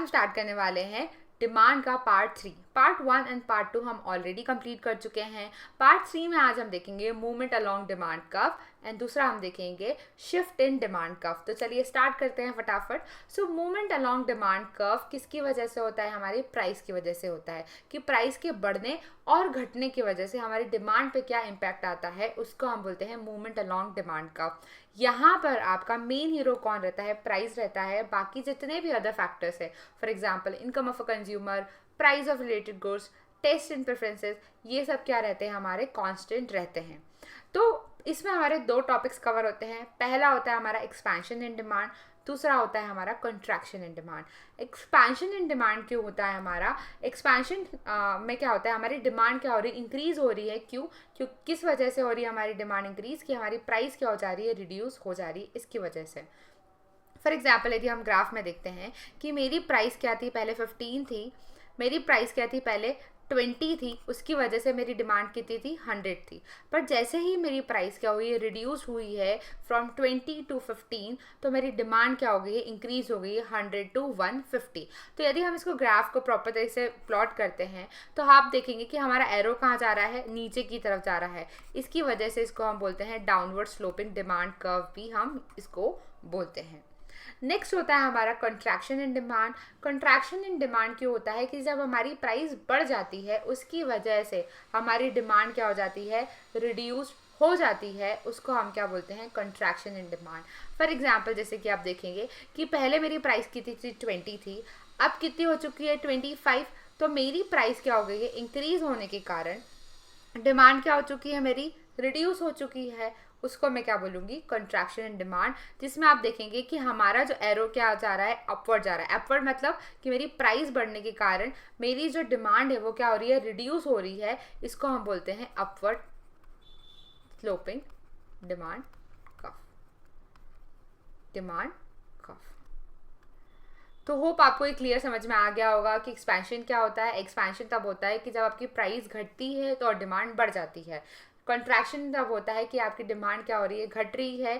Start करने वाले हैं डिमांड का पार्ट 3। पार्ट 1 एंड पार्ट 2 हम ऑलरेडी कंप्लीट कर चुके हैं। पार्ट 3 में आज हम देखेंगे movement along demand curve and दूसरा हम देखेंगे शिफ्ट इन डिमांड कर्व। तो चलिए स्टार्ट करते हैं फटाफट। So movement along demand curve किसकी वजह से होता है? हमारी प्राइस की वजह से होता है कि प्राइस के बढ़ने और घटने की वजह से हमारी डिमांड पे क्या इम्पैक्ट आता है, उसको हम बोलते हैं मूवमेंट अलोंग डिमांड कर्व। यहाँ पर आपका मेन हीरो कौन रहता है? प्राइस रहता है। बाकी जितने भी अदर फैक्टर्स है, for example income of a consumer, price of related goods, taste and preferences, ये सब क्या रहते हैं? हमारे कांस्टेंट रहते हैं। तो इसमें हमारे दो टॉपिक्स कवर होते हैं। पहला होता है हमारा एक्सपेंशन इन डिमांड, दूसरा होता है हमारा contraction in demand. Expansion in demand क्यों होता है? हमारा एक्सपेंशन में क्या होता है? हमारी डिमांड क्या हो रही है? इंक्रीज हो रही है। क्यों किस वजह से हो रही है हमारी डिमांड इंक्रीज? कि हमारी प्राइस क्या हो जा रही है? रिड्यूस हो जा रही है, इसकी वजह से। फॉर एग्जाम्पल यदि हम ग्राफ में देखते हैं कि मेरी प्राइस क्या थी? पहले 15 थी। मेरी प्राइस क्या थी? पहले 20 थी। उसकी वजह से मेरी डिमांड कितनी थी? 100 थी। पर जैसे ही मेरी प्राइस क्या हुई है? रिड्यूस हुई है फ्रॉम 20 टू 15, तो मेरी डिमांड क्या हो गई है? इंक्रीज हो गई है 100 टू 150। तो यदि हम इसको ग्राफ को प्रॉपर तरीके से प्लॉट करते हैं तो आप देखेंगे कि हमारा एरो कहाँ जा रहा है? नीचे की तरफ जा रहा है। इसकी वजह से इसको हम बोलते हैं डाउनवर्ड स्लोपिंग डिमांड कर्व भी हम इसको बोलते हैं। नेक्स्ट होता है हमारा contraction in demand. Contraction in demand क्यों होता है? कि जब हमारी प्राइस बढ़ जाती है उसकी वजह से हमारी डिमांड क्या हो जाती है? रिड्यूस हो जाती है। उसको हम क्या बोलते हैं? Contraction in demand. For example जैसे कि आप देखेंगे कि पहले मेरी प्राइस कितनी थी? 20 थी। अब कितनी हो चुकी है? 25। तो मेरी प्राइस क्या हो गई है? इंक्रीज होने के कारण डिमांड क्या हो चुकी है? मेरी रिड्यूस हो चुकी है। उसको मैं क्या बोलूँगी? Contraction in demand. जिसमें आप देखेंगे कि हमारा जो एरो क्या जा रहा है? अपवर्ड जा रहा है। अपवर्ड मतलब कि मेरी प्राइस बढ़ने के कारण मेरी जो डिमांड है वो क्या हो रही है? रिड्यूस हो रही है। इसको हम बोलते हैं upward sloping demand curve. Demand curve. तो होप आपको ये क्लियर समझ में आ गया होगा कि एक्सपेंशन क्या होता है। एक्सपेंशन तब होता है कि जब आपकी प्राइस घटती है तो डिमांड बढ़ जाती है। कंट्रैक्शन तब होता है कि आपकी डिमांड क्या हो रही है? घट रही है।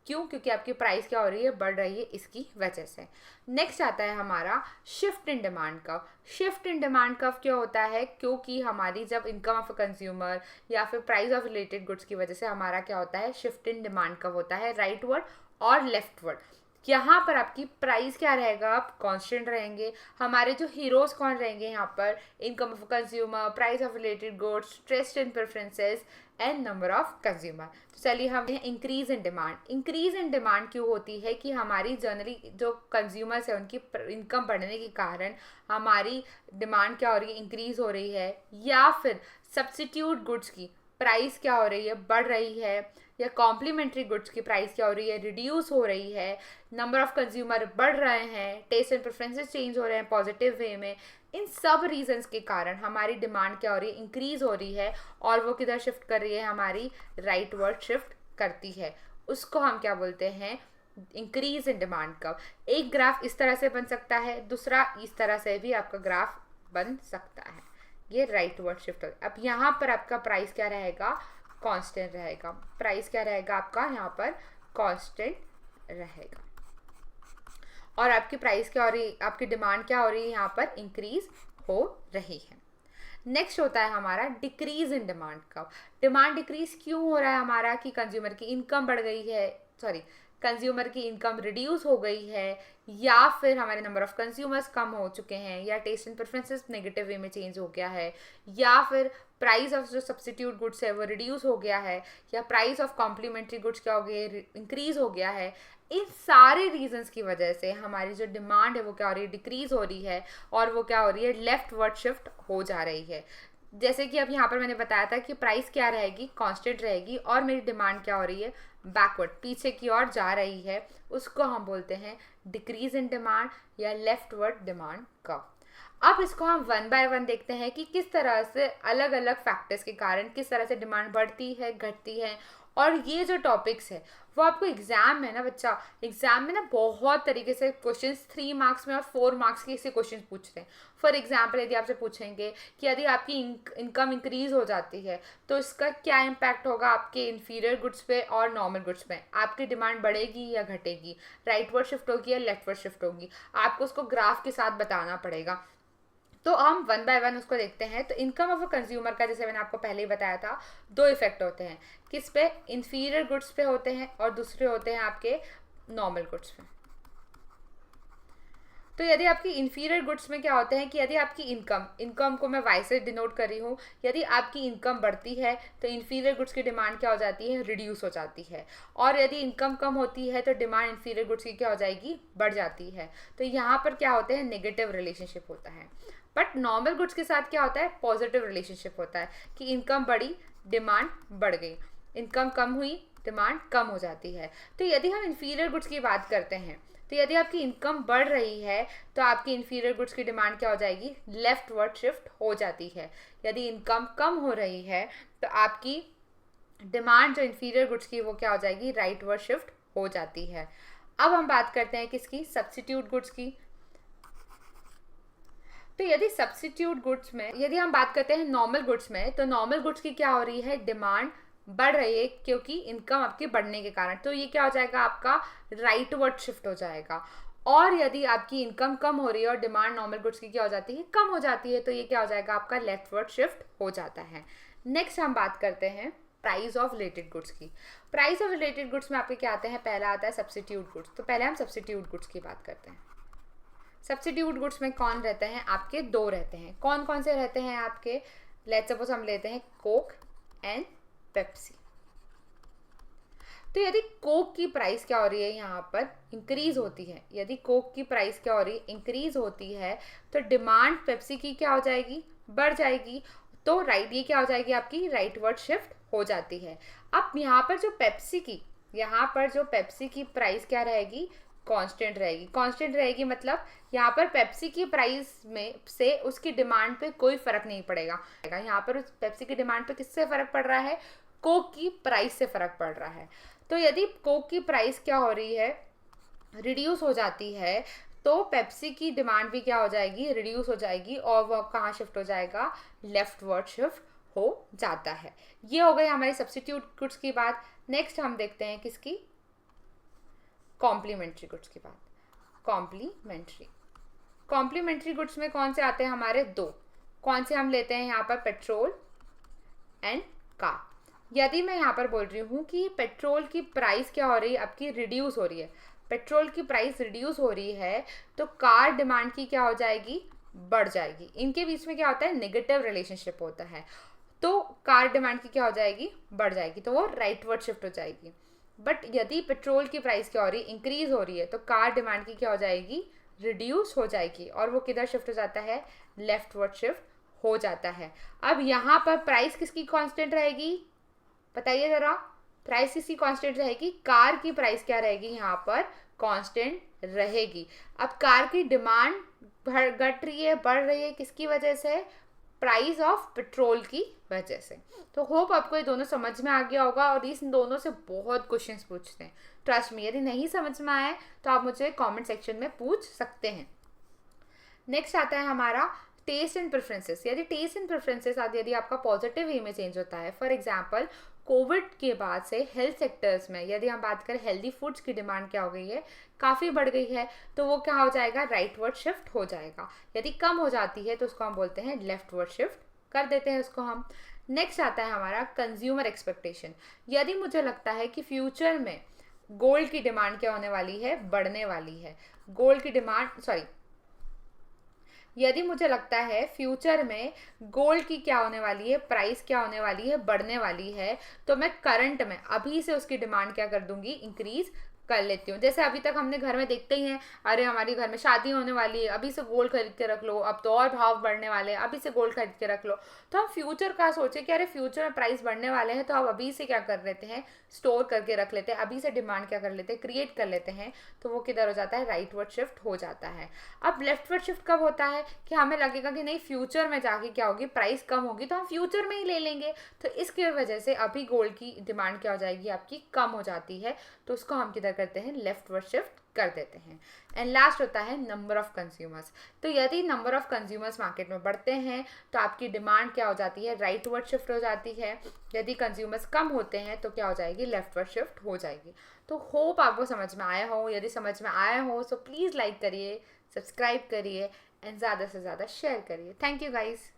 क्योंकि आपकी प्राइस क्या हो रही है? बढ़ रही है, इसकी वजह से। नेक्स्ट आता है हमारा shift in demand curve. Shift in demand curve क्यों होता है? क्योंकि हमारी जब इनकम ऑफ अ कंज्यूमर या फिर प्राइस ऑफ रिलेटेड गुड्स की वजह से हमारा क्या होता है? शिफ्ट इन डिमांड कर्व होता है, राइटवर्ड और लेफ्टवर्ड। यहाँ पर आपकी प्राइस क्या रहेगा? आप कांस्टेंट रहेंगे। हमारे जो हीरोज कौन रहेंगे यहाँ पर? Income of consumer, price of related goods, taste and preferences and number of consumer. तो चलिए हम increase in demand. Increase in demand क्यों होती है? कि हमारी जनरली जो कंज्यूमर्स है उनकी इनकम बढ़ने के कारण हमारी डिमांड क्या हो रही है? इंक्रीज हो रही है। या फिर सब्स्टिट्यूट गुड्स की प्राइस क्या हो रही है? बढ़ रही है। या कॉम्प्लीमेंट्री गुड्स की प्राइस क्या हो रही है? रिड्यूस हो रही है। नंबर ऑफ कंज्यूमर बढ़ रहे हैं। टेस्ट एंड प्रेफरेंसेस चेंज हो रहे हैं पॉजिटिव वे में। इन सब रीजंस के कारण हमारी डिमांड क्या हो रही है? इंक्रीज हो रही है। और वो किधर शिफ्ट कर रही है? हमारी राइटवर्ड शिफ्ट करती है। उसको हम क्या बोलते हैं? Increase in demand curve. एक ग्राफ इस तरह से बन सकता है, दूसरा इस तरह से भी आपका ग्राफ बन सकता है। ये राइटवर्ड शिफ्ट हो। अब यहाँ पर आपका प्राइस क्या रहेगा? कांस्टेंट रहेगा। प्राइस क्या रहेगा आपका? यहाँ पर कांस्टेंट रहेगा। और आपकी प्राइस क्या हो रही? आपकी डिमांड क्या हो रही है? यहाँ पर इंक्रीज हो रही है। नेक्स्ट होता है हमारा decrease in demand curve. Demand decrease क्यों हो रहा है हमारा? कि कंज्यूमर की इनकम बढ़ गई है, कंज्यूमर की इनकम रिड्यूस हो गई है, या फिर हमारे नंबर ऑफ कंज्यूमर्स कम हो चुके हैं, या taste and preferences negative way में चेंज हो गया है, या फिर प्राइस ऑफ जो सब्स्टिट्यूट गुड्स है वो रिड्यूस हो गया है, या प्राइस ऑफ कॉम्प्लीमेंट्री गुड्स क्या हो गए? इंक्रीज हो गया है। इन सारे रीजंस की वजह से हमारी जो डिमांड है वो क्या हो रही है? डिक्रीज हो रही है। और वो क्या हो रही है? लेफ्ट वर्ड शिफ्ट हो जा रही है। जैसे कि अब यहाँ पर मैंने बताया था कि प्राइस क्या रहेगी? कांस्टेंट रहेगी। और मेरी डिमांड क्या हो रही है? बैकवर्ड, पीछे की ओर जा रही है। उसको हम बोलते हैं डिक्रीज इन डिमांड या लेफ्टवर्ड डिमांड कर्व। अब इसको हम वन बाय वन देखते हैं कि किस तरह से अलग अलग फैक्टर्स के कारण किस तरह से डिमांड बढ़ती है, घटती है, और ये जो टॉपिक्स है वो आपको एग्जाम में ना बच्चा, एग्जाम में ना बहुत तरीके से क्वेश्चंस 3 मार्क्स में और 4 मार्क्स के ऐसे क्वेश्चंस पूछते हैं। फॉर एग्जाम्पल यदि आपसे पूछेंगे कि यदि आपकी इनकम इंक्रीज हो जाती है तो इसका क्या इम्पैक्ट होगा आपके इन्फीरियर गुड्स पे और नॉर्मल गुड्स पे, आपकी डिमांड बढ़ेगी या घटेगी, राइटवर्ड शिफ्ट होगी या लेफ्टवर्ड शिफ्ट होगी, आपको उसको ग्राफ के साथ बताना पड़ेगा। तो हम वन बाय वन उसको देखते हैं। तो इनकम ऑफ अ कंज्यूमर का, जैसे मैंने आपको पहले ही बताया था, 2 इफेक्ट होते हैं। किस पे? इन्फीरियर गुड्स पे होते हैं और दूसरे होते हैं आपके नॉर्मल गुड्स पे। तो यदि आपकी इन्फीरियर गुड्स में क्या होते हैं कि यदि आपकी इनकम को मैं वाई से डिनोट कर रही हूँ, यदि आपकी इनकम बढ़ती है तो इन्फीरियर गुड्स की डिमांड क्या हो जाती है? रिड्यूस हो जाती है। और यदि इनकम कम होती है तो डिमांड इन्फीरियर गुड्स की क्या हो जाएगी? बढ़ जाती है। तो यहाँ पर क्या होते हैं? नेगेटिव रिलेशनशिप होता है। बट नॉर्मल गुड्स के साथ क्या होता है? पॉजिटिव रिलेशनशिप होता है कि इनकम बढ़ी, डिमांड बढ़ गई, इनकम कम हुई, डिमांड कम हो जाती है। तो यदि हम इन्फीरियर गुड्स की बात करते हैं तो यदि आपकी इनकम बढ़ रही है तो आपकी इन्फीरियर गुड्स की डिमांड क्या हो जाएगी? लेफ्टवर्ड शिफ्ट हो जाती है। यदि इनकम कम हो रही है तो आपकी डिमांड जो इन्फीरियर गुड्स की वो क्या हो जाएगी? राइटवर्ड शिफ्ट हो जाती है। अब हम बात करते हैं किसकी? सब्स्टिट्यूट गुड्स की। तो यदि सब्स्टिट्यूट गुड्स में यदि हम बात करते हैं नॉर्मल गुड्स में, तो नॉर्मल गुड्स की क्या हो रही है? डिमांड बढ़ रही है क्योंकि इनकम आपकी बढ़ने के कारण। तो ये क्या हो जाएगा? आपका राइटवर्ड शिफ्ट हो जाएगा। और यदि आपकी इनकम कम हो रही है और डिमांड नॉर्मल गुड्स की क्या हो जाती है? कम हो जाती है, तो ये क्या हो जाएगा? आपका लेफ्टवर्ड शिफ्ट हो जाता है। नेक्स्ट हम बात करते हैं प्राइस ऑफ रिलेटेड गुड्स की। प्राइस ऑफ रिलेटेड गुड्स में आपके क्या आते हैं? पहला आता है सब्स्टिट्यूट गुड्स। तो पहले हम सब्स्टिट्यूट गुड्स की बात करते हैं। सब्स्टिट्यूट गुड्स में कौन रहते हैं? आपके 2 रहते हैं। कौन कौन से रहते हैं आपके? लेट्स सपोज हम लेते हैं कोक एंड पेप्सी। तो यदि कोक की प्राइस क्या हो रही है? यहाँ पर इंक्रीज होती है। यदि कोक की प्राइस क्या हो रही है? इंक्रीज होती है, तो डिमांड पेप्सी की क्या हो जाएगी? बढ़ जाएगी। तो ये क्या हो जाएगी? आपकी राइटवर्ड शिफ्ट हो जाती है। अब यहाँ पर जो पेप्सी की प्राइस क्या रहेगी? कांस्टेंट रहेगी। कांस्टेंट रहेगी मतलब यहाँ पर पेप्सी की प्राइस में से उसकी डिमांड पे कोई फर्क नहीं पड़ेगा। यहाँ पर उस पेप्सी की डिमांड पे किससे फर्क पड़ रहा है? कोक की प्राइस से फर्क पड़ रहा है। तो यदि कोक की प्राइस क्या हो रही है? रिड्यूस हो जाती है, तो पेप्सी की डिमांड भी क्या हो जाएगी? रिड्यूस हो जाएगी। और वो कहाँ शिफ्ट हो जाएगा? लेफ्टवर्ड शिफ्ट हो जाता है। ये हो गई हमारी सब्स्टिट्यूट गुड्स की बात। नेक्स्ट हम देखते हैं किसकी? कॉम्प्लीमेंट्री गुड्स की बात। कॉम्प्लीमेंट्री गुड्स में कौन से आते हैं? हमारे 2। कौन से हम लेते हैं यहाँ पर? Petrol and car. यदि मैं यहाँ पर बोल रही हूँ कि पेट्रोल की प्राइस क्या हो रही है? आपकी रिड्यूस हो रही है। पेट्रोल की प्राइस रिड्यूस हो रही है तो कार डिमांड की क्या हो जाएगी? बढ़ जाएगी। इनके बीच में क्या होता है? नेगेटिव रिलेशनशिप होता है। तो कार डिमांड की क्या हो जाएगी? बढ़ जाएगी, तो वो राइटवर्ड शिफ्ट हो जाएगी। बट यदि पेट्रोल की प्राइस क्या हो रही है? इंक्रीज हो रही है, तो कार डिमांड की क्या हो जाएगी? रिड्यूस हो जाएगी। और वो किधर शिफ्ट हो जाता है? लेफ्टवर्ड शिफ्ट हो जाता है। अब यहाँ पर प्राइस किसकी कांस्टेंट रहेगी? बताइए जरा, प्राइस किसकी कांस्टेंट रहेगी? कार की प्राइस क्या रहेगी? यहाँ पर कांस्टेंट रहेगी। अब कार की डिमांड घट रही है, बढ़ रही है, किसकी वजह से? प्राइस ऑफ पेट्रोल की वजह से। तो होप आपको ये दोनों समझ में आ गया होगा, और इस दोनों से बहुत क्वेश्चंस पूछते हैं, ट्रस्ट मी। यदि नहीं समझ में आए तो आप मुझे कमेंट सेक्शन में पूछ सकते हैं। नेक्स्ट आता है हमारा टेस्ट एंड प्रेफरेंसेस। यदि टेस्ट एंड प्रेफरेंसेस यदि आपका पॉजिटिव वे में चेंज होता है, फॉर एग्जांपल कोविड के बाद से हेल्थ सेक्टर्स में यदि हम बात करें, हेल्दी फूड्स की डिमांड क्या हो गई है? काफ़ी बढ़ गई है, तो वो क्या हो जाएगा? राइटवर्ड शिफ्ट हो जाएगा। यदि कम हो जाती है तो उसको हम बोलते हैं लेफ्टवर्ड शिफ्ट कर देते हैं उसको हम। नेक्स्ट आता है हमारा कंज्यूमर एक्सपेक्टेशन। यदि मुझे लगता है कि फ्यूचर में गोल्ड की डिमांड क्या होने वाली है? बढ़ने वाली है। गोल्ड की डिमांड यदि मुझे लगता है फ्यूचर में गोल्ड की क्या होने वाली है? प्राइस क्या होने वाली है? बढ़ने वाली है, तो मैं करंट में अभी से उसकी डिमांड क्या कर दूंगी? इंक्रीज कर लेती हूँ। जैसे अभी तक हमने घर में देखते ही हैं, अरे हमारी घर में शादी होने वाली है, अभी से गोल्ड खरीद के रख लो, अब तो और भाव बढ़ने वाले हैं, अभी से गोल्ड खरीद के रख लो। तो हम फ्यूचर का सोचे कि अरे फ्यूचर में प्राइस बढ़ने वाले हैं, तो हम अभी से क्या कर लेते हैं, स्टोर करके रख लेते हैं, अभी से डिमांड क्या कर लेते हैं, क्रिएट कर लेते हैं। तो वो किधर हो जाता है, राइट वर्ड शिफ्ट हो जाता है। अब लेफ्ट वर्ड शिफ्ट कब होता है, कि हमें लगेगा कि नहीं फ्यूचर में जाके क्या होगी, प्राइस कम होगी, तो हम फ्यूचर में ही ले लेंगे। तो इसकी वजह से अभी गोल्ड की डिमांड क्या हो जाएगी, आपकी कम हो जाती है। तो उसको हम किधर करते हैं, लेफ्ट वर्ड शिफ्ट कर देते हैं। एंड लास्ट होता है नंबर ऑफ कंज्यूमर्स। तो यदि नंबर ऑफ कंज्यूमर्स मार्केट में बढ़ते हैं तो आपकी डिमांड क्या हो जाती है, राइट वर्ड शिफ्ट हो जाती है। यदि कंज्यूमर्स कम होते हैं तो क्या हो जाएगी, लेफ्ट वर्ड शिफ्ट हो जाएगी। तो होप आपको समझ में आया हो। यदि समझ में आया हो तो प्लीज़ लाइक करिए, सब्सक्राइब करिए एंड ज़्यादा से ज़्यादा शेयर करिए। Thank you guys.